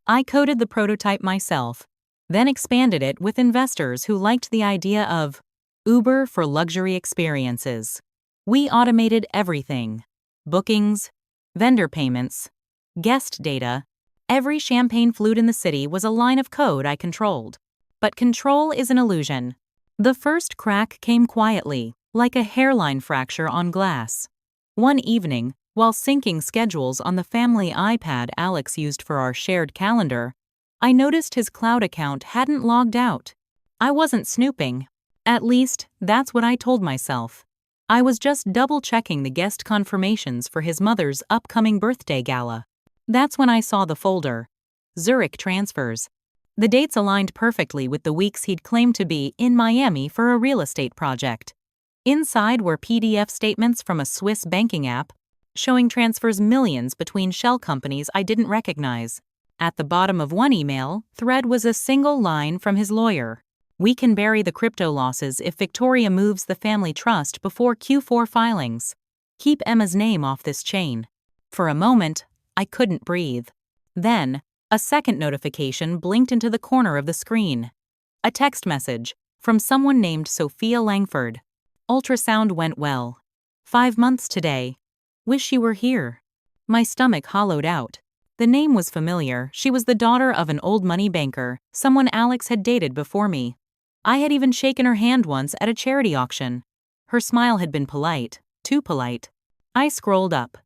I coded the prototype myself, then expanded it with investors who liked the idea of Uber for luxury experiences. We automated everything: bookings, vendor payments, guest data. Every champagne flute in the city was a line of code I controlled. But control is an illusion. The first crack came quietly, like a hairline fracture on glass. One evening, while syncing schedules on the family iPad Alex used for our shared calendar, I noticed his cloud account hadn't logged out. I wasn't snooping. At least, that's what I told myself. I was just double-checking the guest confirmations for his mother's upcoming birthday gala. That's when I saw the folder. Zurich transfers. The dates aligned perfectly with the weeks he'd claimed to be in Miami for a real estate project. Inside were PDF statements from a Swiss banking app, showing transfers millions between shell companies I didn't recognize. At the bottom of one email thread was a single line from his lawyer. We can bury the crypto losses if Victoria moves the family trust before Q4 filings. Keep Emma's name off this chain. For a moment, I couldn't breathe. Then, a second notification blinked into the corner of the screen. A text message from someone named Sophia Langford. Ultrasound went well. 5 months today. Wish you were here. My stomach hollowed out. The name was familiar. She was the daughter of an old money banker, someone Alex had dated before me. I had even shaken her hand once at a charity auction. Her smile had been polite, too polite. I scrolled up.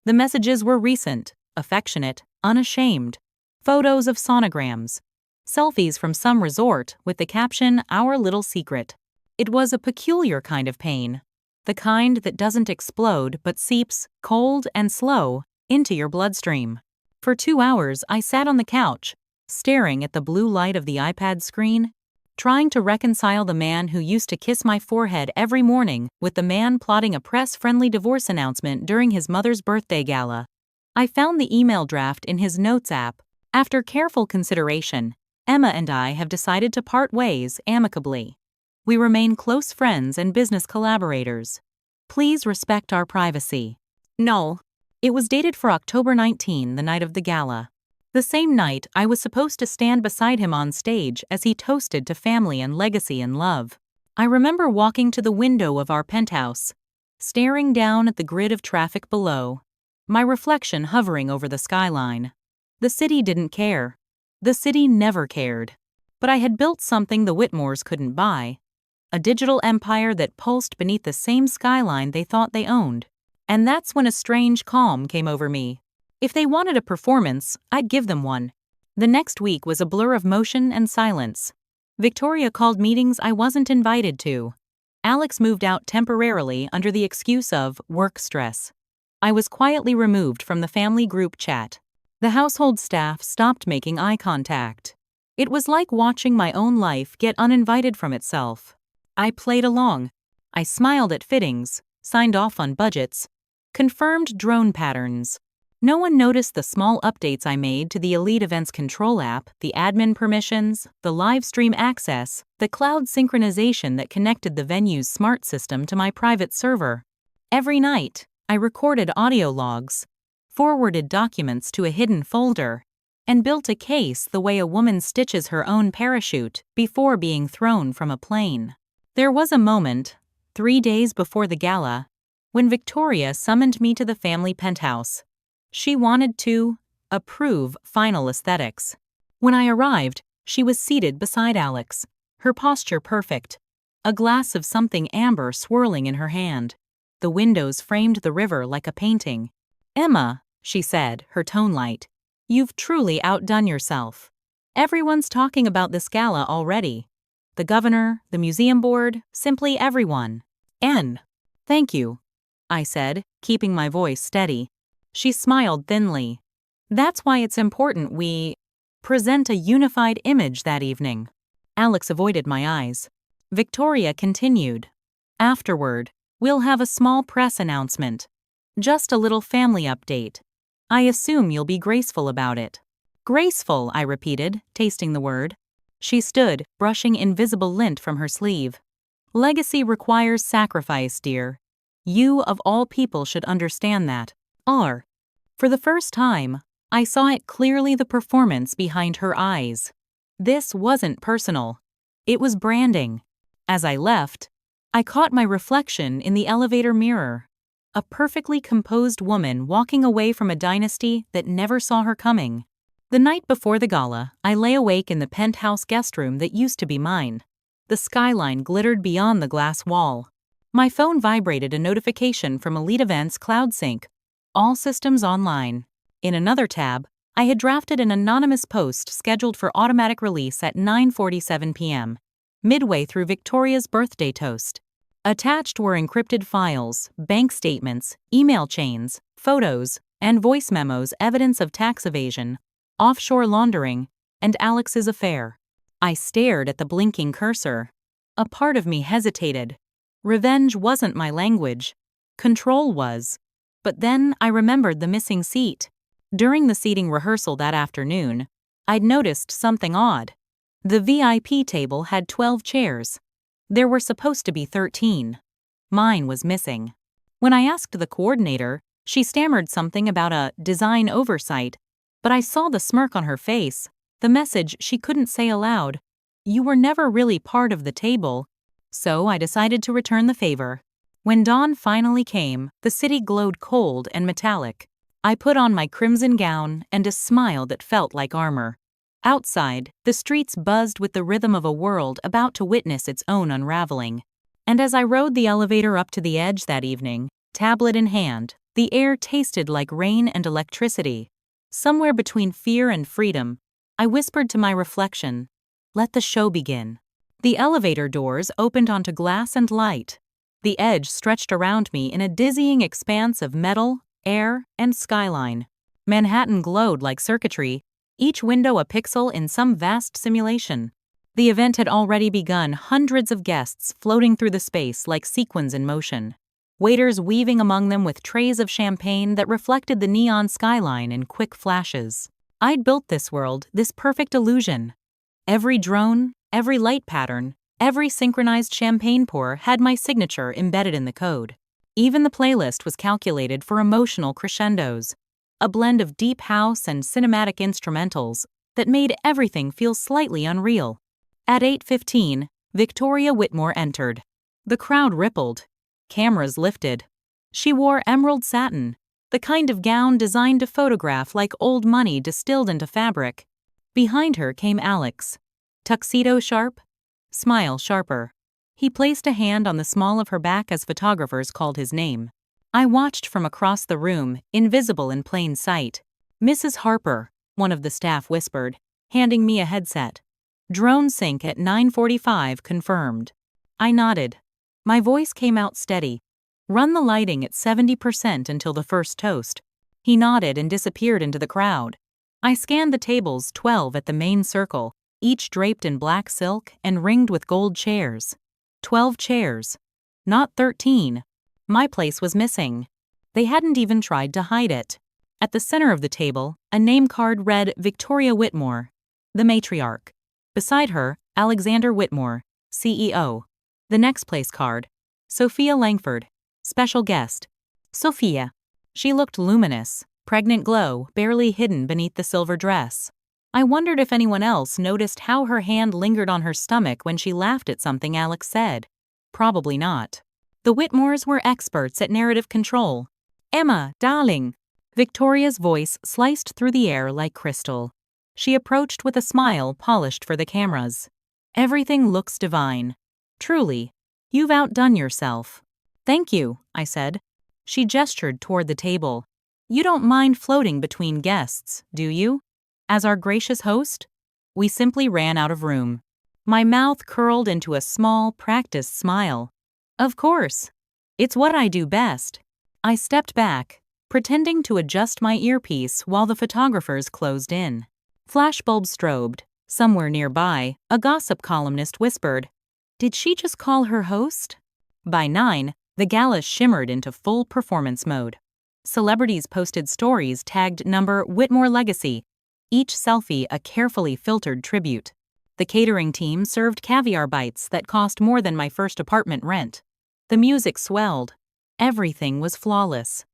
The messages were recent, affectionate, unashamed. Photos of sonograms. Selfies from some resort with the caption, "Our little secret." It was a peculiar kind of pain. The kind that doesn't explode but seeps, cold and slow, into your bloodstream. For 2 hours I sat on the couch, staring at the blue light of the iPad screen, trying to reconcile the man who used to kiss my forehead every morning with the man plotting a press-friendly divorce announcement during his mother's birthday gala. I found the email draft in his notes app. After careful consideration, Emma and I have decided to part ways amicably. We remain close friends and business collaborators. Please respect our privacy. Null. It was dated for October 19, the night of the gala. The same night, I was supposed to stand beside him on stage as he toasted to family and legacy and love. I remember walking to the window of our penthouse, staring down at the grid of traffic below, my reflection hovering over the skyline. The city didn't care. The city never cared. But I had built something the Whitmores couldn't buy. A digital empire that pulsed beneath the same skyline they thought they owned. And that's when a strange calm came over me. If they wanted a performance, I'd give them one. The next week was a blur of motion and silence. Victoria called meetings I wasn't invited to. Alex moved out temporarily under the excuse of work stress. I was quietly removed from the family group chat. The household staff stopped making eye contact. It was like watching my own life get uninvited from itself. I played along. I smiled at fittings, signed off on budgets, confirmed drone patterns. No one noticed the small updates I made to the Elite Events Control app, the admin permissions, the live stream access, the cloud synchronization that connected the venue's smart system to my private server. Every night, I recorded audio logs, forwarded documents to a hidden folder, and built a case the way a woman stitches her own parachute before being thrown from a plane. There was a moment, 3 days before the gala, when Victoria summoned me to the family penthouse. She wanted to approve final aesthetics. When I arrived, she was seated beside Alex, her posture perfect, a glass of something amber swirling in her hand. The windows framed the river like a painting. "Emma," she said, her tone light, "you've truly outdone yourself. Everyone's talking about this gala already. The governor, the museum board, simply everyone." "Thank you," I said, keeping my voice steady. She smiled thinly. "That's why it's important we present a unified image that evening." Alex avoided my eyes. Victoria continued. "Afterward, we'll have a small press announcement. Just a little family update. I assume you'll be graceful about it." "Graceful," I repeated, tasting the word. She stood, brushing invisible lint from her sleeve. "Legacy requires sacrifice, dear. You of all people should understand that." For the first time, I saw it clearly, the performance behind her eyes. This wasn't personal. It was branding. As I left, I caught my reflection in the elevator mirror. A perfectly composed woman walking away from a dynasty that never saw her coming. The night before the gala, I lay awake in the penthouse guest room that used to be mine. The skyline glittered beyond the glass wall. My phone vibrated, a notification from Elite Events Cloud Sync. All systems online. In another tab, I had drafted an anonymous post scheduled for automatic release at 9:47 p.m., midway through Victoria's birthday toast. Attached were encrypted files, bank statements, email chains, photos, and voice memos, evidence of tax evasion, offshore laundering, and Alex's affair. I stared at the blinking cursor. A part of me hesitated. Revenge wasn't my language. Control was. But then I remembered the missing seat. During the seating rehearsal that afternoon, I'd noticed something odd. The VIP table had 12 chairs. There were supposed to be 13. Mine was missing. When I asked the coordinator, she stammered something about a design oversight, but I saw the smirk on her face, the message she couldn't say aloud. You were never really part of the table. So I decided to return the favor. When dawn finally came, the city glowed cold and metallic. I put on my crimson gown and a smile that felt like armor. Outside, the streets buzzed with the rhythm of a world about to witness its own unraveling. And as I rode the elevator up to the edge that evening, tablet in hand, the air tasted like rain and electricity. Somewhere between fear and freedom, I whispered to my reflection, "Let the show begin." The elevator doors opened onto glass and light. The edge stretched around me in a dizzying expanse of metal, air, and skyline. Manhattan glowed like circuitry, each window a pixel in some vast simulation. The event had already begun, hundreds of guests floating through the space like sequins in motion. Waiters weaving among them with trays of champagne that reflected the neon skyline in quick flashes. I'd built this world, this perfect illusion. Every drone, every light pattern, every synchronized champagne pour had my signature embedded in the code. Even the playlist was calculated for emotional crescendos, a blend of deep house and cinematic instrumentals that made everything feel slightly unreal. At 8:15, Victoria Whitmore entered. The crowd rippled. Cameras lifted. She wore emerald satin, the kind of gown designed to photograph like old money distilled into fabric. Behind her came Alex. Tuxedo sharp? Smile sharper. He placed a hand on the small of her back as photographers called his name. I watched from across the room, invisible in plain sight. "Mrs. Harper," one of the staff whispered, handing me a headset. "Drone sync at 9:45 confirmed." I nodded. My voice came out steady. "Run the lighting at 70% until the first toast." He nodded and disappeared into the crowd. I scanned the tables, 12 at the main circle, each draped in black silk and ringed with gold chairs. 12 chairs. Not 13. My place was missing. They hadn't even tried to hide it. At the center of the table, a name card read Victoria Whitmore, the matriarch. Beside her, Alexander Whitmore, CEO. The next place card, Sophia Langford, special guest. Sophia. She looked luminous, pregnant glow barely hidden beneath the silver dress. I wondered if anyone else noticed how her hand lingered on her stomach when she laughed at something Alex said. Probably not. The Whitmores were experts at narrative control. "Emma, darling." Victoria's voice sliced through the air like crystal. She approached with a smile polished for the cameras. "Everything looks divine. Truly, you've outdone yourself." "Thank you," I said. She gestured toward the table. "You don't mind floating between guests, do you? As our gracious host?" We simply ran out of room. My mouth curled into a small, practiced smile. "Of course. It's what I do best." I stepped back, pretending to adjust my earpiece while the photographers closed in. Flashbulbs strobed. Somewhere nearby, a gossip columnist whispered, "Did she just call her host?" By 9, the gala shimmered into full performance mode. Celebrities posted stories tagged number Whitmore Legacy, each selfie a carefully filtered tribute. The catering team served caviar bites that cost more than my first apartment rent. The music swelled. Everything was flawless.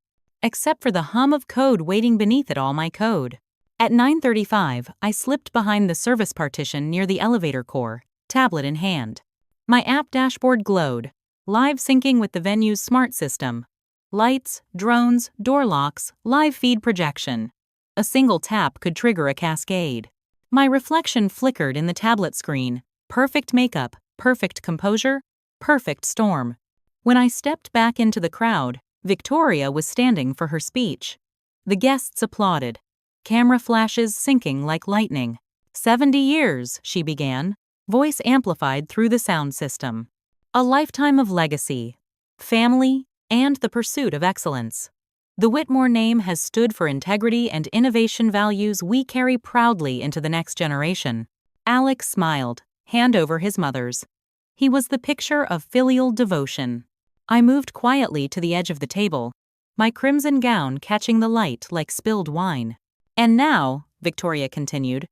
Except for the hum of code waiting beneath it all, my code. At 9:35, I slipped behind the service partition near the elevator core, tablet in hand. My app dashboard glowed, live syncing with the venue's smart system. Lights, drones, door locks, live feed projection. A single tap could trigger a cascade. My reflection flickered in the tablet screen. Perfect makeup, perfect composure, perfect storm. When I stepped back into the crowd, Victoria was standing for her speech. The guests applauded. Camera flashes syncing like lightning. 70 years, she began, voice amplified through the sound system. A lifetime of legacy, family, and the pursuit of excellence. The Whitmore name has stood for integrity and innovation values we carry proudly into the next generation. Alex smiled, hand over his mother's. He was the picture of filial devotion. I moved quietly to the edge of the table, my crimson gown catching the light like spilled wine. And now, Victoria continued,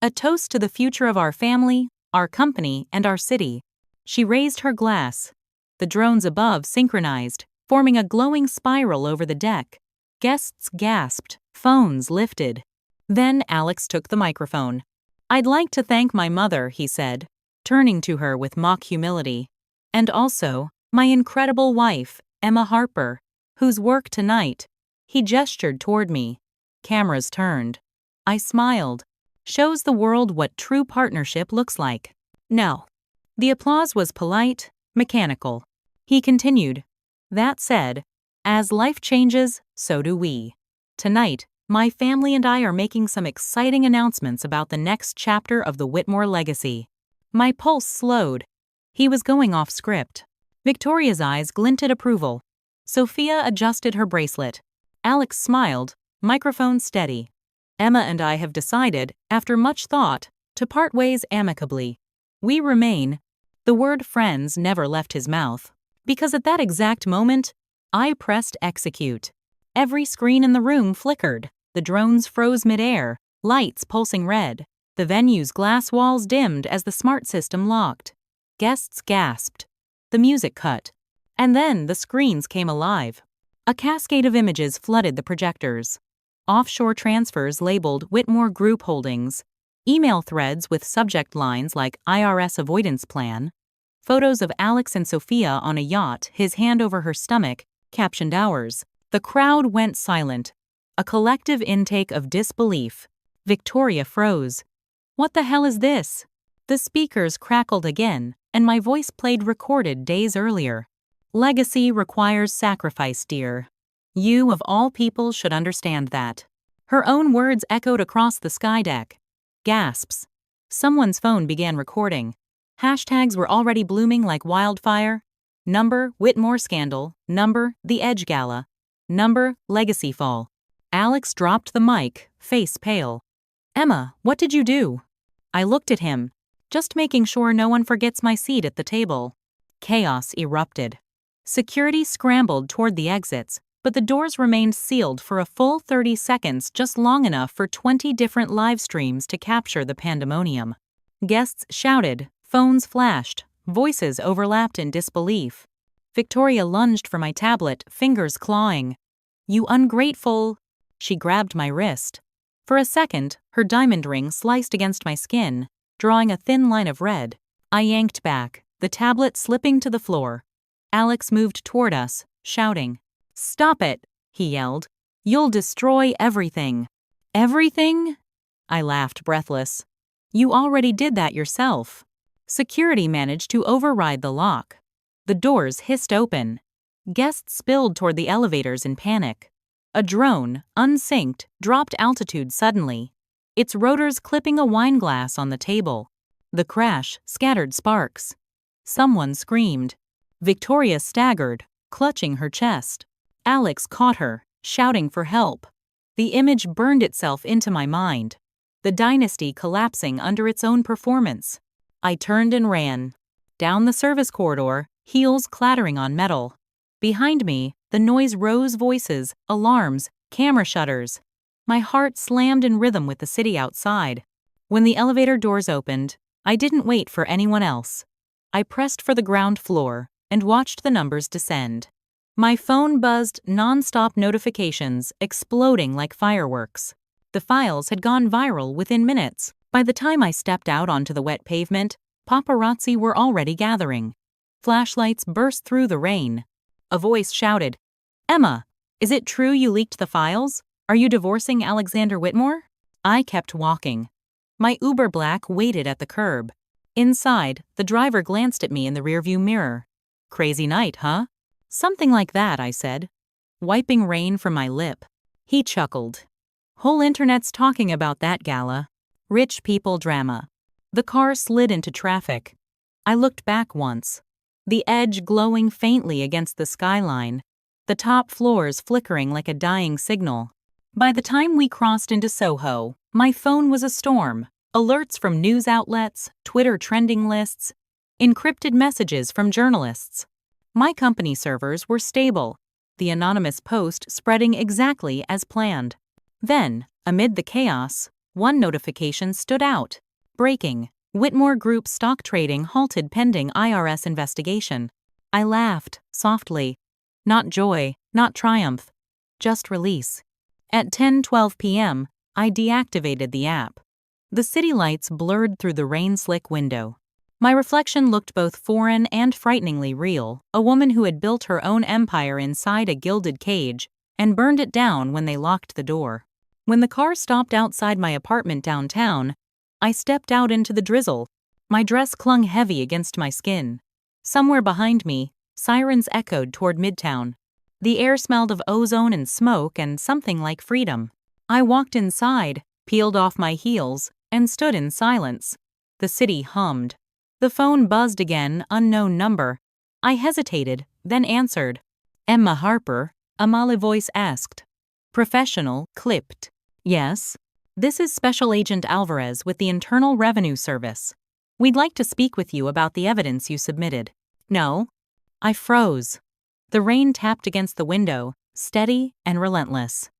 a toast to the future of our family, our company, and our city. She raised her glass. The drones above synchronized, forming a glowing spiral over the deck. Guests gasped, phones lifted. Then Alex took the microphone. I'd like to thank my mother, he said, turning to her with mock humility. And also, my incredible wife, Emma Harper, whose work tonight. He gestured toward me. Cameras turned. I smiled. Shows the world what true partnership looks like. No. The applause was polite, mechanical. He continued. That said, as life changes, so do we. Tonight, my family and I are making some exciting announcements about the next chapter of the Whitmore legacy. My pulse slowed. He was going off script. Victoria's eyes glinted approval. Sophia adjusted her bracelet. Alex smiled, microphone steady. Emma and I have decided, after much thought, to part ways amicably. We remain. The word friends never left his mouth, because at that exact moment, I pressed execute. Every screen in the room flickered, the drones froze midair, lights pulsing red. The venue's glass walls dimmed as the smart system locked. Guests gasped. The music cut. And then the screens came alive. A cascade of images flooded the projectors. Offshore transfers labeled Whitmore Group Holdings, email threads with subject lines like IRS avoidance plan, photos of Alex and Sophia on a yacht, his hand over her stomach, captioned ours. The crowd went silent. A collective intake of disbelief. Victoria froze. What the hell is this? The speakers crackled again, and my voice played recorded days earlier. Legacy requires sacrifice, dear. You, of all people, should understand that. Her own words echoed across the sky deck. Gasps. Someone's phone began recording. Hashtags were already blooming like wildfire. Number, Whitmore scandal. Number, The Edge Gala. Number, legacy fall. Alex dropped the mic, face pale. Emma, what did you do? I looked at him, just making sure no one forgets my seat at the table. Chaos erupted. Security scrambled toward the exits, but the doors remained sealed for a full 30 seconds, just long enough for 20 different live streams to capture the pandemonium. Guests shouted, phones flashed, voices overlapped in disbelief. Victoria lunged for my tablet, fingers clawing. You ungrateful! She grabbed my wrist. For a second, her diamond ring sliced against my skin, drawing a thin line of red. I yanked back, the tablet slipping to the floor. Alex moved toward us, shouting. Stop it, he yelled. You'll destroy everything. Everything? I laughed, breathless. You already did that yourself. Security managed to override the lock. The doors hissed open. Guests spilled toward the elevators in panic. A drone, unsynced, dropped altitude suddenly, its rotors clipping a wine glass on the table. The crash scattered sparks. Someone screamed. Victoria staggered, clutching her chest. Alex caught her, shouting for help. The image burned itself into my mind. The dynasty collapsing under its own performance. I turned and ran. Down the service corridor, heels clattering on metal. Behind me, the noise rose, voices, alarms, camera shutters. My heart slammed in rhythm with the city outside. When the elevator doors opened, I didn't wait for anyone else. I pressed for the ground floor and watched the numbers descend. My phone buzzed, non-stop notifications exploding like fireworks. The files had gone viral within minutes. By the time I stepped out onto the wet pavement, paparazzi were already gathering. Flashlights burst through the rain. A voice shouted, "Emma, is it true you leaked the files? Are you divorcing Alexander Whitmore?" I kept walking. My Uber Black waited at the curb. Inside, the driver glanced at me in the rearview mirror. "Crazy night, huh?" "Something like that," I said, wiping rain from my lip. He chuckled. "Whole internet's talking about that, Gala. Rich people drama." The car slid into traffic. I looked back once, the edge glowing faintly against the skyline, the top floors flickering like a dying signal. By the time we crossed into Soho, my phone was a storm. Alerts from news outlets, Twitter trending lists, encrypted messages from journalists. My company servers were stable, the anonymous post spreading exactly as planned. Then, amid the chaos, one notification stood out. Breaking. Whitmore Group stock trading halted pending IRS investigation. I laughed, softly. Not joy, not triumph. Just release. At 10:12 p.m., I deactivated the app. The city lights blurred through the rain-slick window. My reflection looked both foreign and frighteningly real, a woman who had built her own empire inside a gilded cage and burned it down when they locked the door. When the car stopped outside my apartment downtown, I stepped out into the drizzle. My dress clung heavy against my skin. Somewhere behind me, sirens echoed toward Midtown. The air smelled of ozone and smoke and something like freedom. I walked inside, peeled off my heels, and stood in silence. The city hummed. The phone buzzed again, unknown number. I hesitated, then answered. "Emma Harper," a Male voice asked. Professional, clipped. "Yes. This is Special Agent Alvarez with the Internal Revenue Service. We'd like to speak with you about the evidence you submitted." "No." I froze. The rain tapped against the window, steady and relentless.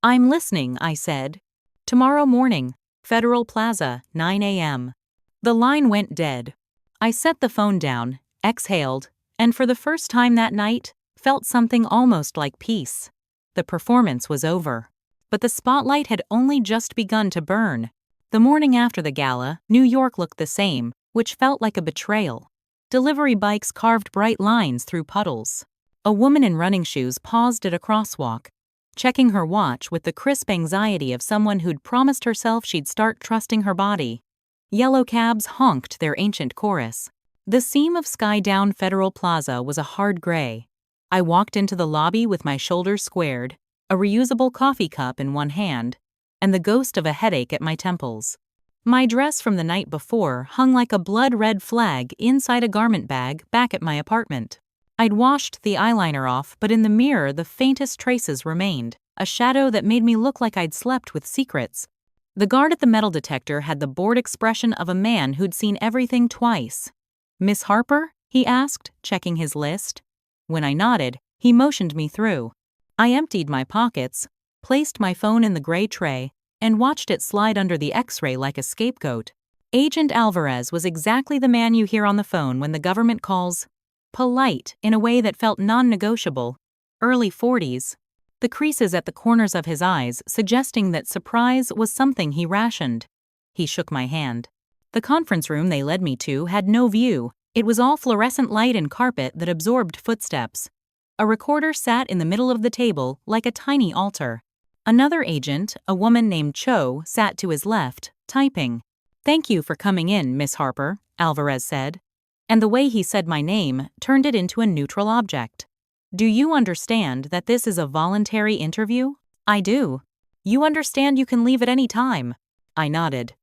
"I'm listening," I said. "Tomorrow morning, Federal Plaza, 9 a.m. The line went dead. I set the phone down, exhaled, and for the first time that night, felt something almost like peace. The performance was over. But the spotlight had only just begun to burn. The morning after the gala, New York looked the same, which felt like a betrayal. Delivery bikes carved bright lines through puddles. A woman in running shoes paused at a crosswalk, checking her watch with the crisp anxiety of someone who'd promised herself she'd start trusting her body. Yellow cabs honked their ancient chorus. The seam of sky down Federal Plaza was a hard gray. I walked into the lobby with my shoulders squared, a reusable coffee cup in one hand, and the ghost of a headache at my temples. My dress from the night before hung like a blood-red flag inside a garment bag back at my apartment. I'd washed the eyeliner off, but in the mirror the faintest traces remained, a shadow that made me look like I'd slept with secrets. The guard at the metal detector had the bored expression of a man who'd seen everything twice. "Miss Harper?" he asked, checking his list. When I nodded, he motioned me through. I emptied my pockets, placed my phone in the gray tray, and watched it slide under the X-ray like a scapegoat. Agent Alvarez was exactly the man you hear on the phone when the government calls. Polite in a way that felt non-negotiable. Early 40s. The creases at the corners of his eyes suggesting that surprise was something he rationed. He shook my hand. The conference room they led me to had no view. It was all fluorescent light and carpet that absorbed footsteps. A recorder sat in the middle of the table like a tiny altar. Another agent, a woman named Cho, sat to his left, typing. "Thank you for coming in, Miss Harper," Alvarez said. And the way he said my name turned it into a neutral object. "Do you understand that this is a voluntary interview?" "I do." "You understand you can leave at any time?" I nodded.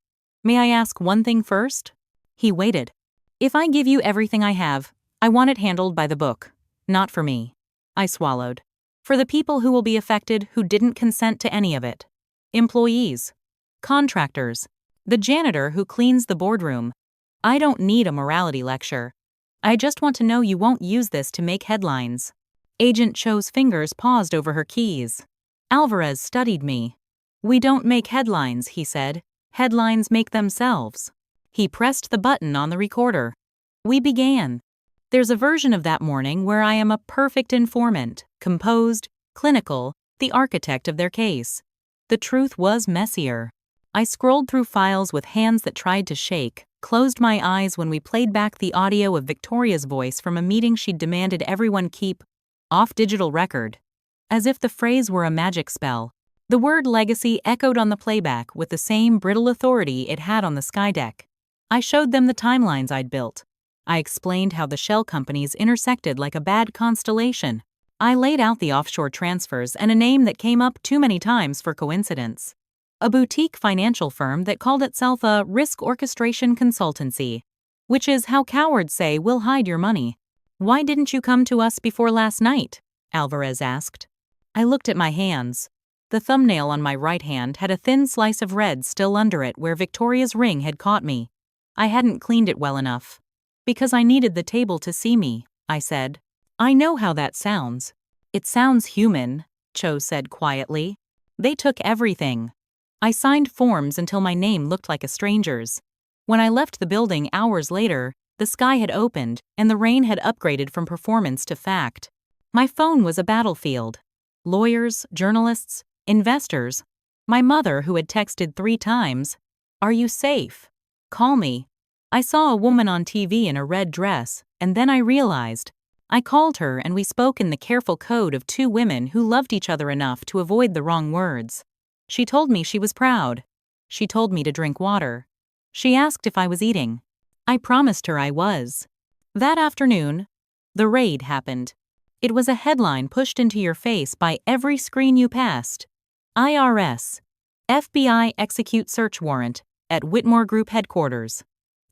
"May I ask one thing first?" He waited. "If I give you everything I have, I want it handled by the book. Not for me." I swallowed. "For the people who will be affected who didn't consent to any of it. Employees. Contractors. The janitor who cleans the boardroom. I don't need a morality lecture. I just want to know you won't use this to make headlines." Agent Cho's fingers paused over her keys. Alvarez studied me. "We don't make headlines," he said. "Headlines make themselves." He pressed the button on the recorder. We began. There's a version of that morning where I am a perfect informant, composed, clinical, the architect of their case. The truth was messier. I scrolled through files with hands that tried to shake, closed my eyes when we played back the audio of Victoria's voice from a meeting she'd demanded everyone keep off digital record. As if the phrase were a magic spell, the word legacy echoed on the playback with the same brittle authority it had on the Skydeck. I showed them the timelines I'd built. I explained how the shell companies intersected like a bad constellation. I laid out the offshore transfers and a name that came up too many times for coincidence. A boutique financial firm that called itself a risk orchestration consultancy, which is how cowards say we'll hide your money. "Why didn't you come to us before last night?" Alvarez asked. I looked at my hands. The thumbnail on my right hand had a thin slice of red still under it where Victoria's ring had caught me. I hadn't cleaned it well enough. "Because I needed the table to see me," I said. "I know how that sounds." "It sounds human," Cho said quietly. "They took everything." I signed forms until my name looked like a stranger's. When I left the building hours later, the sky had opened and the rain had upgraded from performance to fact. My phone was a battlefield. Lawyers, journalists, investors. My mother, who had texted 3 times, "Are you safe? Call me." I saw a woman on TV in a red dress, and then I realized. I called her and we spoke in the careful code of 2 women who loved each other enough to avoid the wrong words. She told me she was proud. She told me to drink water. She asked if I was eating. I promised her I was. That afternoon, the raid happened. It was a headline pushed into your face by every screen you passed. IRS. FBI execute search warrant at Whitmore Group headquarters.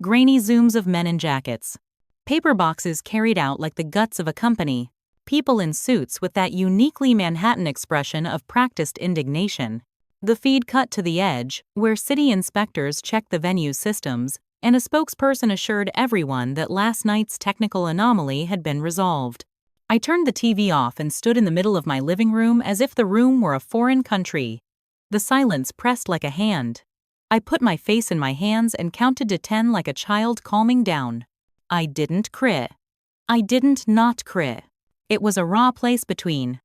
Grainy zooms of men in jackets. Paper boxes carried out like the guts of a company. People in suits with that uniquely Manhattan expression of practiced indignation. The feed cut to the edge, where city inspectors checked the venue's systems, and a spokesperson assured everyone that last night's technical anomaly had been resolved. I turned the TV off and stood in the middle of my living room as if the room were a foreign country. The silence pressed like a hand. I put my face in my hands and counted to 10 like a child calming down. I didn't crit. I didn't not crit. It was a raw place between.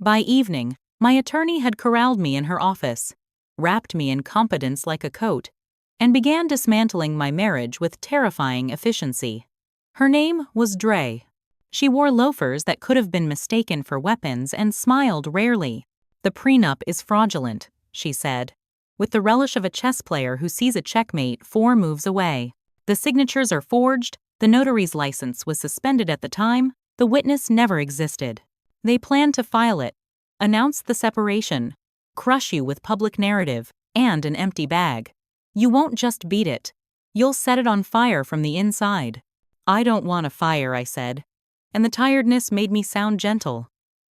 By evening, my attorney had corralled me in her office, wrapped me in competence like a coat, and began dismantling my marriage with terrifying efficiency. Her name was Dre. She wore loafers that could have been mistaken for weapons and smiled rarely. "The prenup is fraudulent," she said, with the relish of a chess player who sees a checkmate 4 moves away. "The signatures are forged, the notary's license was suspended at the time, the witness never existed. They plan to file it, announce the separation, crush you with public narrative, and an empty bag. You won't just beat it. You'll set it on fire from the inside." "I don't want a fire," I said, and the tiredness made me sound gentle.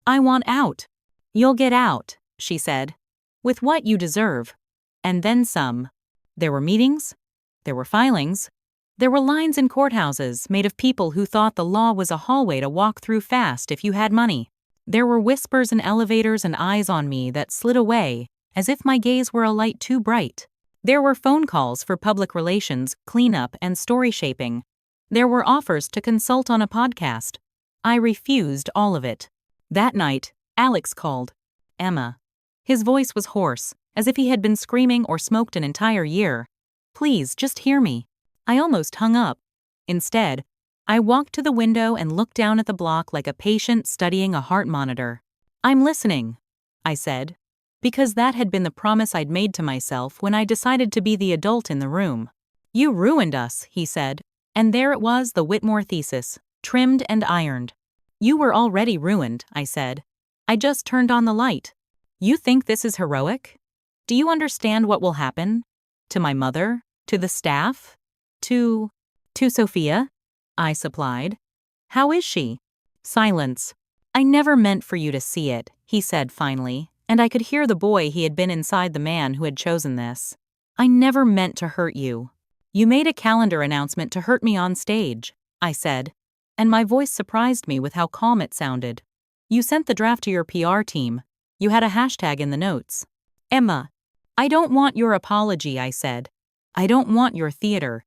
"I want out." "You'll get out," she said, "with what you deserve. And then some." There were meetings. There were filings. There were lines in courthouses made of people who thought the law was a hallway to walk through fast if you had money. There were whispers in elevators and eyes on me that slid away, as if my gaze were a light too bright. There were phone calls for public relations, cleanup, and story shaping. There were offers to consult on a podcast. I refused all of it. That night, Alex called. "Emma." His voice was hoarse, as if he had been screaming or smoked an entire year. "Please, just hear me." I almost hung up. Instead, I walked to the window and looked down at the block like a patient studying a heart monitor. "I'm listening," I said, because that had been the promise I'd made to myself when I decided to be the adult in the room. "You ruined us," he said, and there it was, the Whitmore thesis, trimmed and ironed. "You were already ruined," I said. "I just turned on the light. You think this is heroic? Do you understand what will happen? To my mother? To the staff? To Sophia?" I supplied. "How is she?" Silence. "I never meant for you to see it," he said finally, and I could hear the boy he had been inside the man who had chosen this. "I never meant to hurt you. You made a calendar announcement to hurt me on stage," I said, and my voice surprised me with how calm it sounded. "You sent the draft to your PR team. You had a hashtag in the notes." "Emma, I don't want your apology," I said. "I don't want your theater.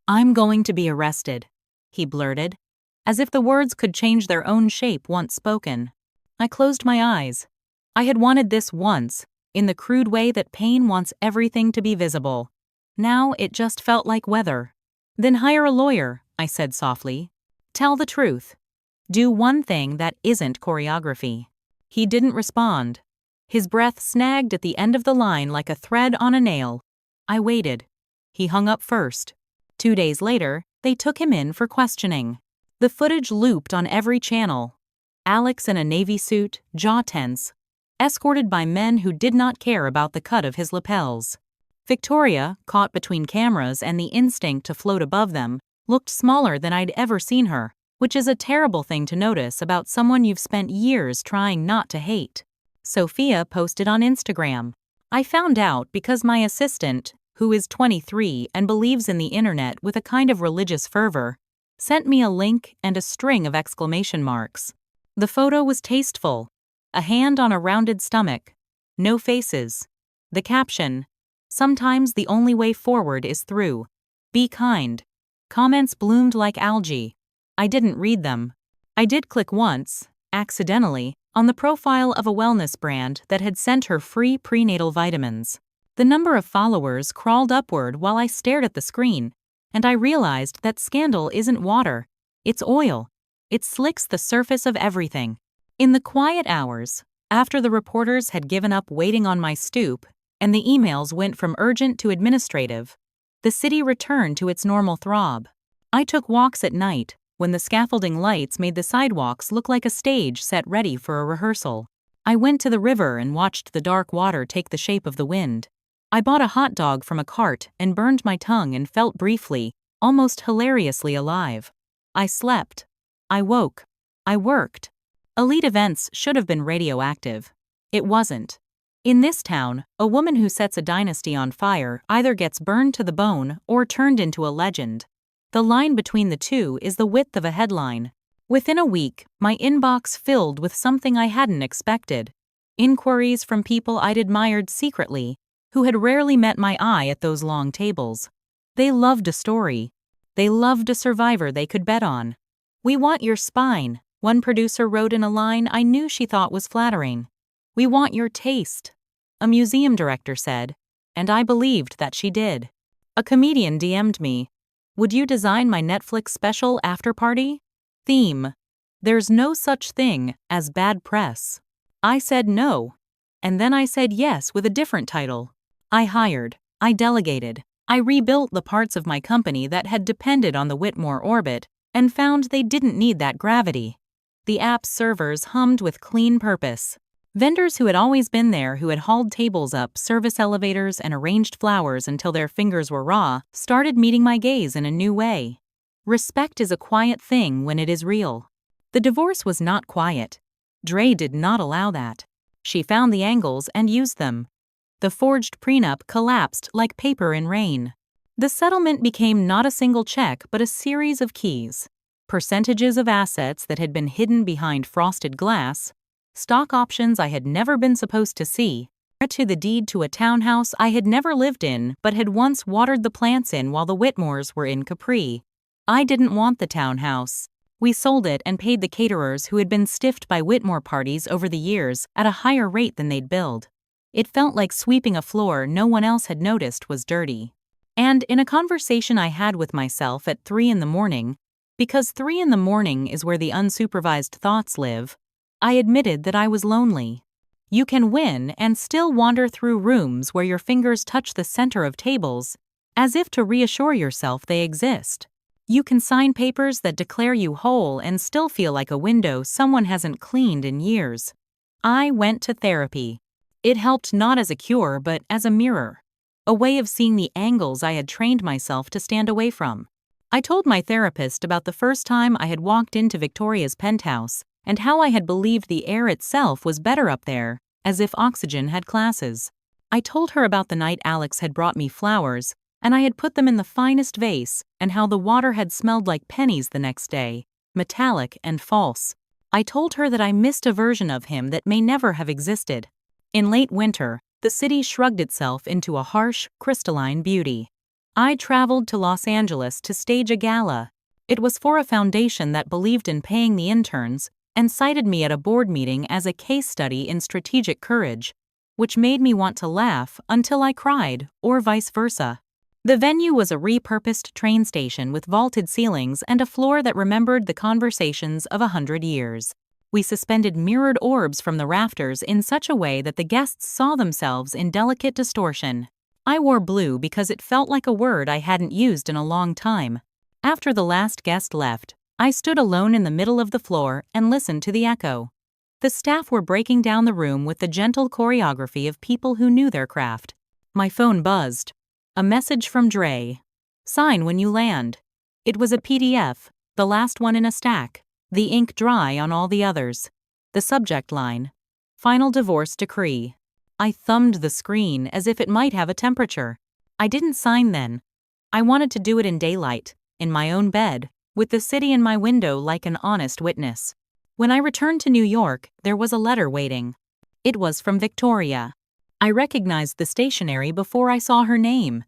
I'm going to be arrested," he blurted, as if the words could change their own shape once spoken. I closed my eyes. I had wanted this once, in the crude way that pain wants everything to be visible. Now it just felt like weather. Then hire a lawyer, I said softly. Tell the truth. Do one thing that isn't choreography. He didn't respond. His breath snagged at the end of the line like a thread on a nail. I waited. He hung up first. 2 days later, they took him in for questioning. The footage looped on every channel. Alex in a navy suit, jaw tense, escorted by men who did not care about the cut of his lapels. Victoria, caught between cameras and the instinct to float above them, looked smaller than I'd ever seen her, which is a terrible thing to notice about someone you've spent years trying not to hate. Sophia posted on Instagram. I found out because my assistant, who is 23 and believes in the internet with a kind of religious fervor, sent me a link and a string of exclamation marks. The photo was tasteful. A hand on a rounded stomach. No faces. The caption, "Sometimes the only way forward is through. Be kind." Comments bloomed like algae. I didn't read them. I did click once, accidentally, on the profile of a wellness brand that had sent her free prenatal vitamins. The number of followers crawled upward while I stared at the screen, and I realized that scandal isn't water. It's oil. It slicks the surface of everything. In the quiet hours, after the reporters had given up waiting on my stoop, and the emails went from urgent to administrative, the city returned to its normal throb. I took walks at night, when the scaffolding lights made the sidewalks look like a stage set ready for a rehearsal. I went to the river and watched the dark water take the shape of the wind. I bought a hot dog from a cart and burned my tongue and felt briefly, almost hilariously alive. I slept. I woke. I worked. Elite events should have been radioactive. It wasn't. In this town, a woman who sets a dynasty on fire either gets burned to the bone or turned into a legend. The line between the two is the width of a headline. Within a week, my inbox filled with something I hadn't expected. Inquiries from people I'd admired secretly, who had rarely met my eye at those long tables. They loved a story. They loved a survivor they could bet on. "We want your spine," one producer wrote in a line I knew she thought was flattering. "We want your taste," a museum director said, and I believed that she did. A comedian DM'd me, "Would you design my Netflix special after party? Theme: There's no such thing as bad press." I said no. And then I said yes with a different title. I hired. I delegated. I rebuilt the parts of my company that had depended on the Whitmore orbit and found they didn't need that gravity. The app's servers hummed with clean purpose. Vendors who had always been there, who had hauled tables up service elevators and arranged flowers until their fingers were raw, started meeting my gaze in a new way. Respect is a quiet thing when it is real. The divorce was not quiet. Dre did not allow that. She found the angles and used them. The forged prenup collapsed like paper in rain. The settlement became not a single check but a series of keys. Percentages of assets that had been hidden behind frosted glass, stock options I had never been supposed to see, to the deed to a townhouse I had never lived in but had once watered the plants in while the Whitmores were in Capri. I didn't want the townhouse. We sold it and paid the caterers who had been stiffed by Whitmore parties over the years at a higher rate than they'd billed. It felt like sweeping a floor no one else had noticed was dirty. And in a conversation I had with myself at 3 in the morning, because 3 in the morning is where the unsupervised thoughts live, I admitted that I was lonely. You can win and still wander through rooms where your fingers touch the center of tables, as if to reassure yourself they exist. You can sign papers that declare you whole and still feel like a window someone hasn't cleaned in years. I went to therapy. It helped not as a cure but as a mirror, a way of seeing the angles I had trained myself to stand away from. I told my therapist about the first time I had walked into Victoria's penthouse and how I had believed the air itself was better up there, as if oxygen had classes. I told her about the night Alex had brought me flowers, and I had put them in the finest vase, and how the water had smelled like pennies the next day, metallic and false. I told her that I missed a version of him that may never have existed. In late winter, the city shrugged itself into a harsh, crystalline beauty. I traveled to Los Angeles to stage a gala. It was for a foundation that believed in paying the interns and cited me at a board meeting as a case study in strategic courage. which made me want to laugh until I cried, or vice versa. The venue was a repurposed train station with vaulted ceilings and a floor that remembered the conversations of 100 years. We suspended mirrored orbs from the rafters in such a way that the guests saw themselves in delicate distortion. I wore blue because it felt like a word I hadn't used in a long time. After the last guest left, I stood alone in the middle of the floor and listened to the echo. The staff were breaking down the room with the gentle choreography of people who knew their craft. My phone buzzed. A message from Dre. Sign when you land. It was a PDF, the last one in a stack, the ink dry on all the others. The subject line. Final divorce decree. I thumbed the screen as if it might have a temperature. I didn't sign then. I wanted to do it in daylight, in my own bed, with the city in my window like an honest witness. When I returned to New York, there was a letter waiting. It was from Victoria. I recognized the stationery before I saw her name.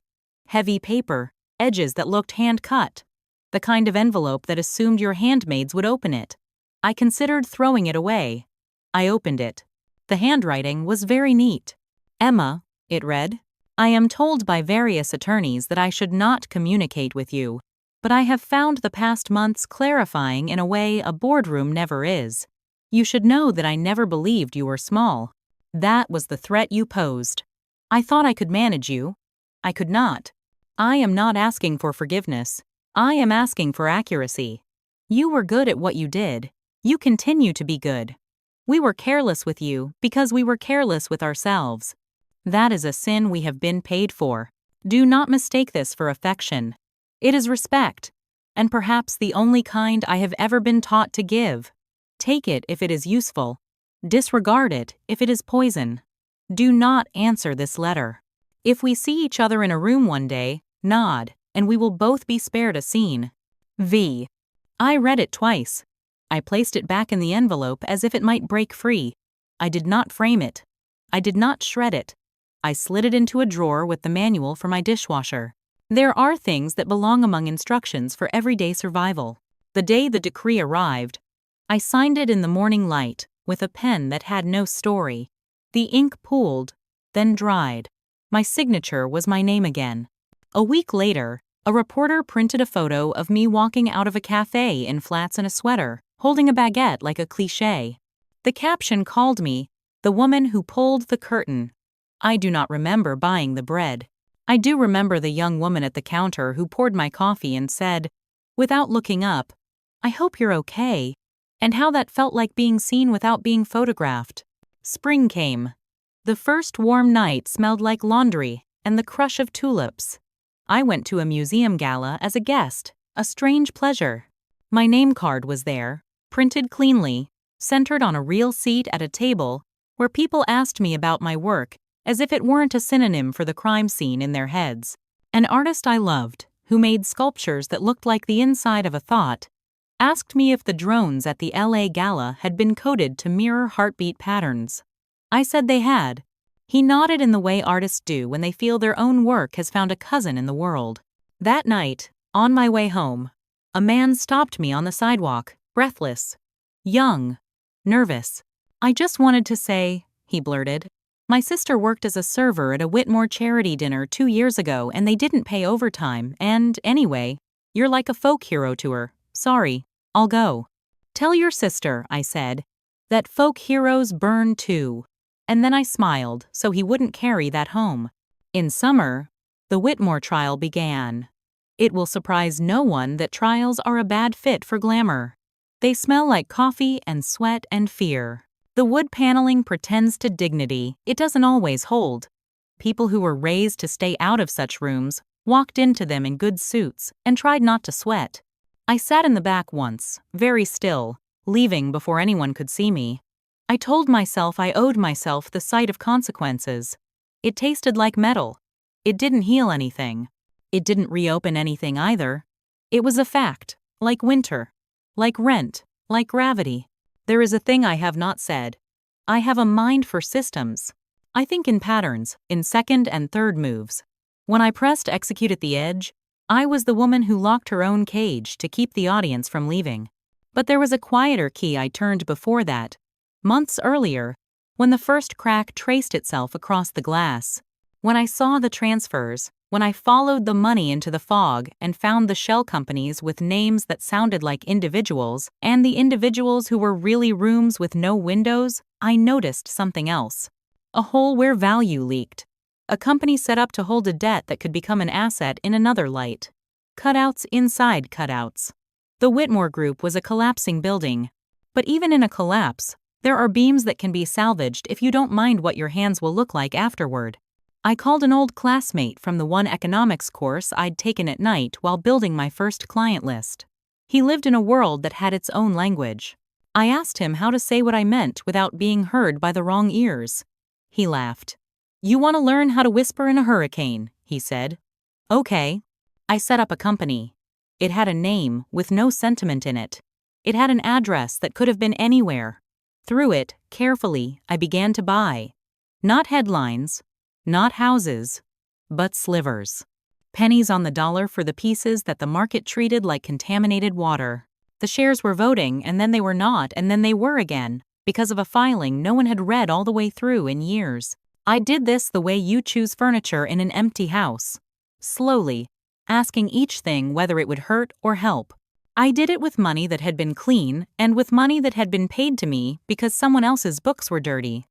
Heavy paper, edges that looked hand-cut. The kind of envelope that assumed your handmaids would open it. I considered throwing it away. I opened it. The handwriting was very neat. Emma, it read, I am told by various attorneys that I should not communicate with you, but I have found the past months clarifying in a way a boardroom never is. You should know that I never believed you were small. That was the threat you posed. I thought I could manage you. I could not. I am not asking for forgiveness. I am asking for accuracy. You were good at what you did. You continue to be good. We were careless with you because we were careless with ourselves. That is a sin we have been paid for. Do not mistake this for affection. It is respect, and perhaps the only kind I have ever been taught to give. Take it if it is useful. Disregard it if it is poison. Do not answer this letter. If we see each other in a room one day, nod, and we will both be spared a scene. V. I read it twice. I placed it back in the envelope as if it might break free. I did not frame it. I did not shred it. I slid it into a drawer with the manual for my dishwasher. There are things that belong among instructions for everyday survival. The day the decree arrived, I signed it in the morning light with a pen that had no story. The ink pooled, then dried. My signature was my name again. A week later, a reporter printed a photo of me walking out of a cafe in flats and a sweater, holding a baguette like a cliché. The caption called me the woman who pulled the curtain. I do not remember buying the bread. I do remember the young woman at the counter who poured my coffee and said, without looking up, I hope you're okay, and how that felt like being seen without being photographed. Spring came. The first warm night smelled like laundry and the crush of tulips. I went to a museum gala as a guest, a strange pleasure. My name card was there, printed cleanly, centered on a real seat at a table where people asked me about my work as if it weren't a synonym for the crime scene in their heads. An artist I loved, who made sculptures that looked like the inside of a thought, asked me if the drones at the LA Gala had been coded to mirror heartbeat patterns. I said they had. He nodded in the way artists do when they feel their own work has found a cousin in the world. That night, on my way home, a man stopped me on the sidewalk, breathless, young, nervous. I just wanted to say, he blurted, my sister worked as a server at a Whitmore charity dinner 2 years ago and they didn't pay overtime, and anyway, you're like a folk hero to her. Sorry, I'll go. Tell your sister, I said, that folk heroes burn too. And then I smiled so he wouldn't carry that home. In summer, the Whitmore trial began. It will surprise no one that trials are a bad fit for glamour. They smell like coffee and sweat and fear. The wood paneling pretends to dignity it doesn't always hold. People who were raised to stay out of such rooms walked into them in good suits and tried not to sweat. I sat in the back once, very still, leaving before anyone could see me. I told myself I owed myself the sight of consequences. It tasted like metal. It didn't heal anything. It didn't reopen anything either. It was a fact, like winter, like rent, like gravity. There is a thing I have not said. I have a mind for systems. I think in patterns, in second and third moves. When I pressed execute at the edge, I was the woman who locked her own cage to keep the audience from leaving. But there was a quieter key I turned before that. Months earlier, When the first crack traced itself across the glass, when I saw the transfers, when I followed the money into the fog and found the shell companies with names that sounded like individuals, and the individuals who were really rooms with no windows, I noticed something else. A hole where value leaked. A company set up to hold a debt that could become an asset in another light. Cutouts inside cutouts. The Whitmore Group was a collapsing building. But even in a collapse, there are beams that can be salvaged if you don't mind what your hands will look like afterward. I called an old classmate from the one economics course I'd taken at night while building my first client list. He lived in a world that had its own language. I asked him how to say what I meant without being heard by the wrong ears. He laughed. "You want to learn how to whisper in a hurricane," he said. Okay. I set up a company. It had a name with no sentiment in it. It had an address that could have been anywhere. Through it, carefully, I began to buy. Not headlines. Not houses, but slivers. Pennies on the dollar for the pieces that the market treated like contaminated water. The shares were voting, and then they were not, and then they were again, because of a filing no one had read all the way through in years. I did this the way you choose furniture in an empty house. Slowly, asking each thing whether it would hurt or help. I did it with money that had been clean, and with money that had been paid to me because someone else's books were dirty.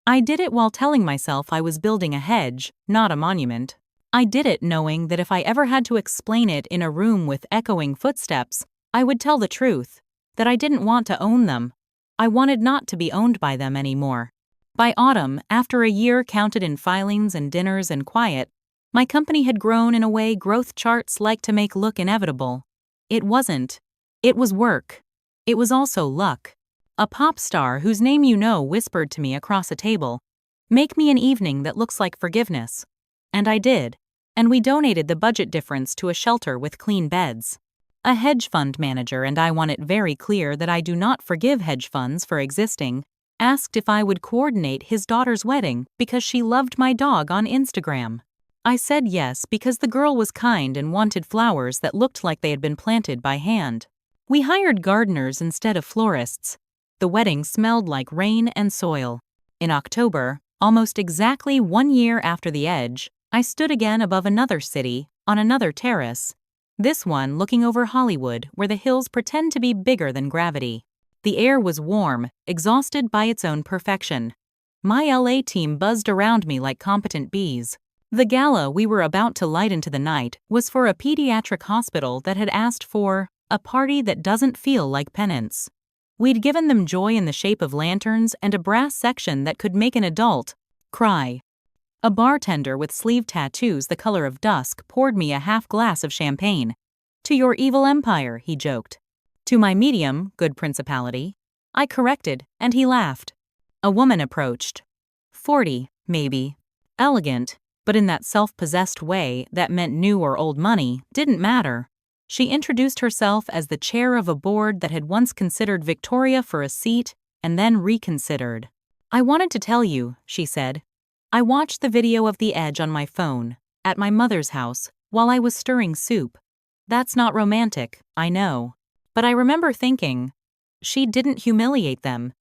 I did it while telling myself I was building a hedge, not a monument. I did it knowing that if I ever had to explain it in a room with echoing footsteps, I would tell the truth, that I didn't want to own them. I wanted not to be owned by them anymore. By autumn, after a year counted in filings and dinners and quiet, my company had grown in a way growth charts like to make look inevitable. It wasn't. It was work. It was also luck. A pop star whose name you know whispered to me across a table, "Make me an evening that looks like forgiveness." And I did. And we donated the budget difference to a shelter with clean beds. A hedge fund manager, and I want it very clear that I do not forgive hedge funds for existing, asked if I would coordinate his daughter's wedding because she loved my dog on Instagram. I said yes because the girl was kind and wanted flowers that looked like they had been planted by hand. We hired gardeners instead of florists. The wedding smelled like rain and soil. In October, almost exactly 1 year after the Edge, I stood again above another city, on another terrace. This one looking over Hollywood, where the hills pretend to be bigger than gravity. The air was warm, exhausted by its own perfection. My LA team buzzed around me like competent bees. The gala we were about to light into the night was for a pediatric hospital that had asked for a party that doesn't feel like penance. We'd given them joy in the shape of lanterns and a brass section that could make an adult cry. A bartender with sleeve tattoos the color of dusk poured me a half glass of champagne. "To your evil empire," he joked. "To my medium, good principality," I corrected, and he laughed. A woman approached. 40, maybe. Elegant, but in that self-possessed way that meant new or old money didn't matter. She introduced herself as the chair of a board that had once considered Victoria for a seat and then reconsidered. "I wanted to tell you," she said. "I watched the video of The Edge on my phone, at my mother's house, while I was stirring soup. That's not romantic, I know. But I remember thinking, she didn't humiliate them.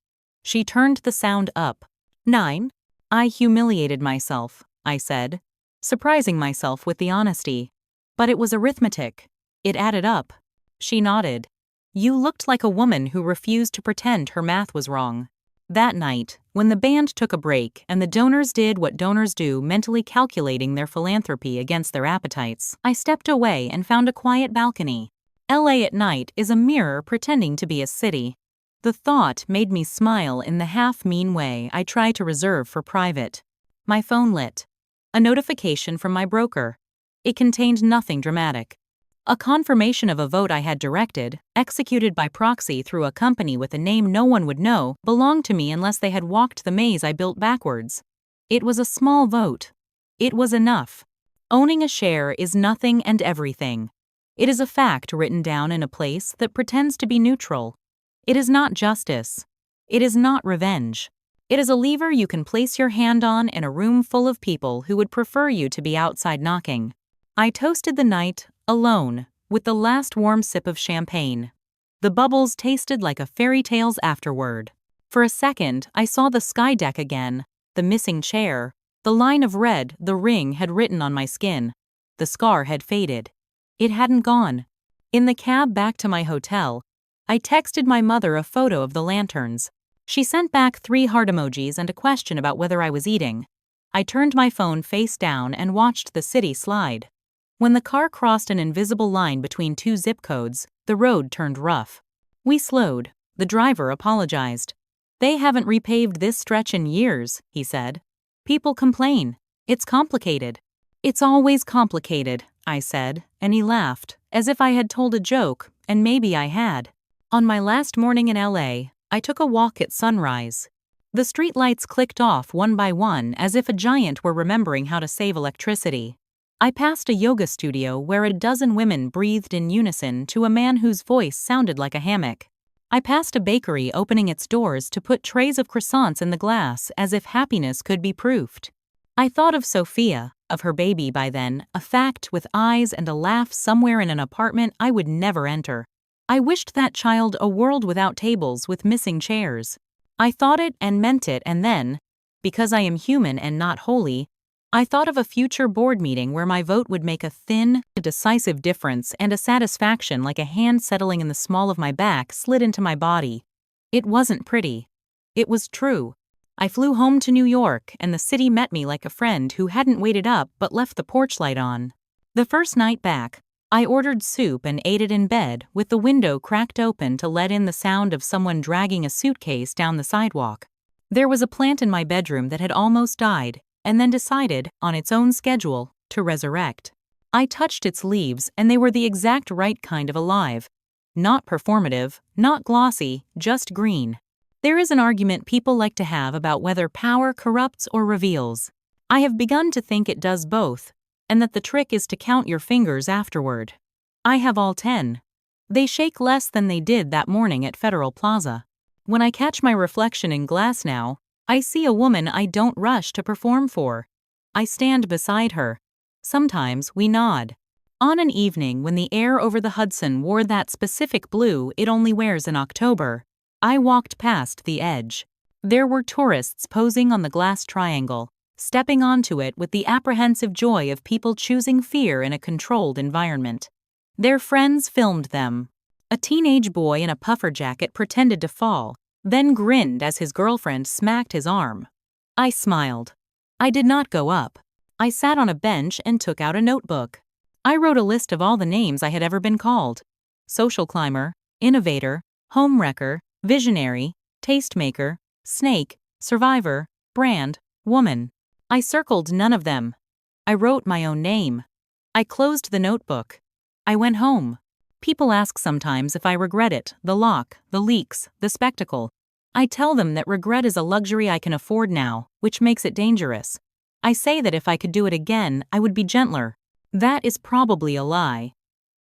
She turned the sound up. 9. I humiliated myself," I said, surprising myself with the honesty. "But it was arithmetic. It added up." She nodded. "You looked like a woman who refused to pretend her math was wrong." That night, when the band took a break and the donors did what donors do, mentally calculating their philanthropy against their appetites, I stepped away and found a quiet balcony. LA at night is a mirror pretending to be a city. The thought made me smile in the half-mean way I try to reserve for private. My phone lit. A notification from my broker. It contained nothing dramatic. A confirmation of a vote I had directed, executed by proxy through a company with a name no one would know, belonged to me unless they had walked the maze I built backwards. It was a small vote. It was enough. Owning a share is nothing and everything. It is a fact written down in a place that pretends to be neutral. It is not justice. It is not revenge. It is a lever you can place your hand on in a room full of people who would prefer you to be outside knocking. I toasted the night, alone, with the last warm sip of champagne. The bubbles tasted like a fairy tale's afterword. For a second, I saw the sky deck again, the missing chair, the line of red the ring had written on my skin. The scar had faded. It hadn't gone. In the cab back to my hotel, I texted my mother a photo of the lanterns. She sent back 3 heart emojis and a question about whether I was eating. I turned my phone face down and watched the city slide. When the car crossed an invisible line between 2 zip codes, the road turned rough. We slowed. The driver apologized. "They haven't repaved this stretch in years," he said. "People complain. It's complicated." "It's always complicated," I said, and he laughed, as if I had told a joke, and maybe I had. On my last morning in LA, I took a walk at sunrise. The streetlights clicked off one by one as if a giant were remembering how to save electricity. I passed a yoga studio where a dozen women breathed in unison to a man whose voice sounded like a hammock. I passed a bakery opening its doors to put trays of croissants in the glass as if happiness could be proofed. I thought of Sophia, of her baby by then, a fact with eyes and a laugh somewhere in an apartment I would never enter. I wished that child a world without tables with missing chairs. I thought it and meant it, and then, because I am human and not holy, I thought of a future board meeting where my vote would make a thin, decisive difference, and a satisfaction like a hand settling in the small of my back slid into my body. It wasn't pretty. It was true. I flew home to New York, and the city met me like a friend who hadn't waited up but left the porch light on. The first night back, I ordered soup and ate it in bed with the window cracked open to let in the sound of someone dragging a suitcase down the sidewalk. There was a plant in my bedroom that had almost died, and then decided, on its own schedule, to resurrect. I touched its leaves, and they were the exact right kind of alive. Not performative, not glossy, just green. There is an argument people like to have about whether power corrupts or reveals. I have begun to think it does both, and that the trick is to count your fingers afterward. I have all 10. They shake less than they did that morning at Federal Plaza. When I catch my reflection in glass now, I see a woman I don't rush to perform for. I stand beside her. Sometimes we nod. On an evening when the air over the Hudson wore that specific blue it only wears in October, I walked past the edge. There were tourists posing on the glass triangle, stepping onto it with the apprehensive joy of people choosing fear in a controlled environment. Their friends filmed them. A teenage boy in a puffer jacket pretended to fall, then grinned as his girlfriend smacked his arm. I smiled. I did not go up. I sat on a bench and took out a notebook. I wrote a list of all the names I had ever been called: social climber, innovator, homewrecker, visionary, tastemaker, snake, survivor, brand, woman. I circled none of them. I wrote my own name. I closed the notebook. I went home. People ask sometimes if I regret it, the lock, the leaks, the spectacle. I tell them that regret is a luxury I can afford now, which makes it dangerous. I say that if I could do it again, I would be gentler. That is probably a lie.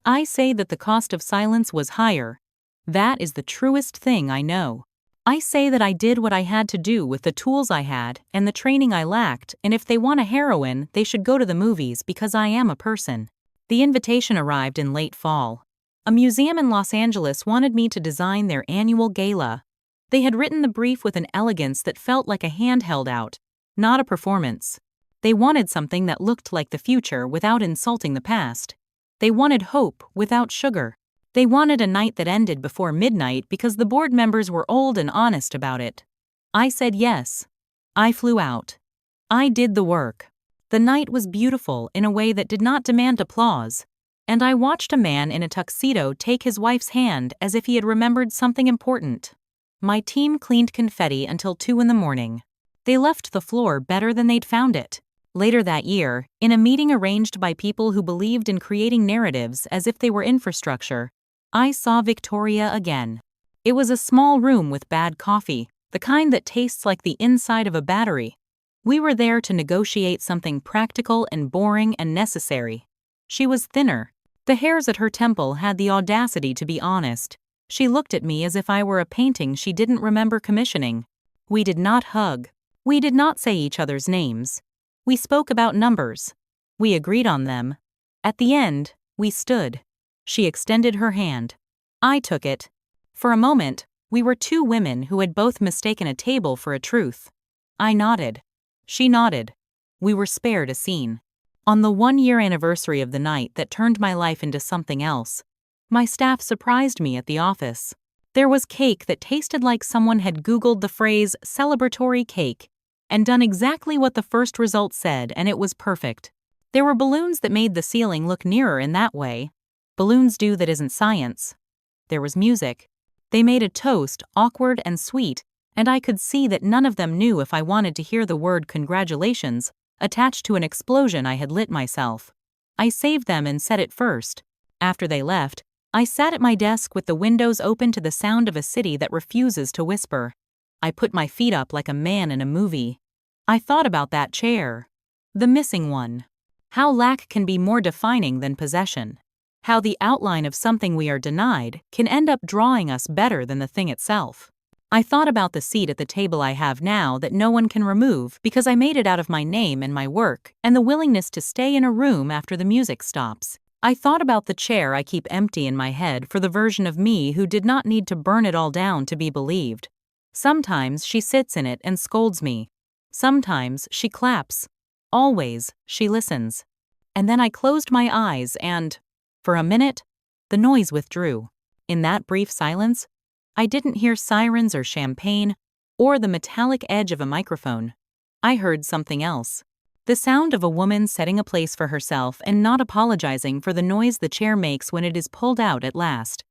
I say that the cost of silence was higher. That is the truest thing I know. I say that I did what I had to do with the tools I had and the training I lacked, and if they want a heroine, they should go to the movies because I am a person. The invitation arrived in late fall. A museum in Los Angeles wanted me to design their annual gala. They had written the brief with an elegance that felt like a hand held out, not a performance. They wanted something that looked like the future without insulting the past. They wanted hope without sugar. They wanted a night that ended before midnight because the board members were old and honest about it. I said yes. I flew out. I did the work. The night was beautiful in a way that did not demand applause, and I watched a man in a tuxedo take his wife's hand as if he had remembered something important. My team cleaned confetti until 2 a.m. They left the floor better than they'd found it. Later that year, in a meeting arranged by people who believed in creating narratives as if they were infrastructure, I saw Victoria again. It was a small room with bad coffee, the kind that tastes like the inside of a battery. We were there to negotiate something practical and boring and necessary. She was thinner. The hairs at her temple had the audacity to be honest. She looked at me as if I were a painting she didn't remember commissioning. We did not hug. We did not say each other's names. We spoke about numbers. We agreed on them. At the end, we stood. She extended her hand. I took it. For a moment, We were two women who had both mistaken a table for a truth. I nodded. She nodded. We were spared a scene. On the 1-year anniversary of the night that turned my life into something else, my staff surprised me at the office. There was cake that tasted like someone had Googled the phrase celebratory cake and done exactly what the first result said, and it was perfect. There were balloons that made the ceiling look nearer in that way. Balloons do that isn't science. There was music. They made a toast awkward and sweet, and I could see that none of them knew if I wanted to hear the word congratulations attached to an explosion I had lit myself. I saved them and said it first. After they left, I sat at my desk with the windows open to the sound of a city that refuses to whisper. I put my feet up like a man in a movie. I thought about that chair. The missing one. How lack can be more defining than possession. How the outline of something we are denied can end up drawing us better than the thing itself. I thought about the seat at the table I have now that no one can remove because I made it out of my name and my work, and the willingness to stay in a room after the music stops. I thought about the chair I keep empty in my head for the version of me who did not need to burn it all down to be believed. Sometimes she sits in it and scolds me. Sometimes she claps. Always, she listens. And then I closed my eyes and, for a minute, the noise withdrew. In that brief silence, I didn't hear sirens or champagne or the metallic edge of a microphone. I heard something else. The sound of a woman setting a place for herself and not apologizing for the noise the chair makes when it is pulled out at last.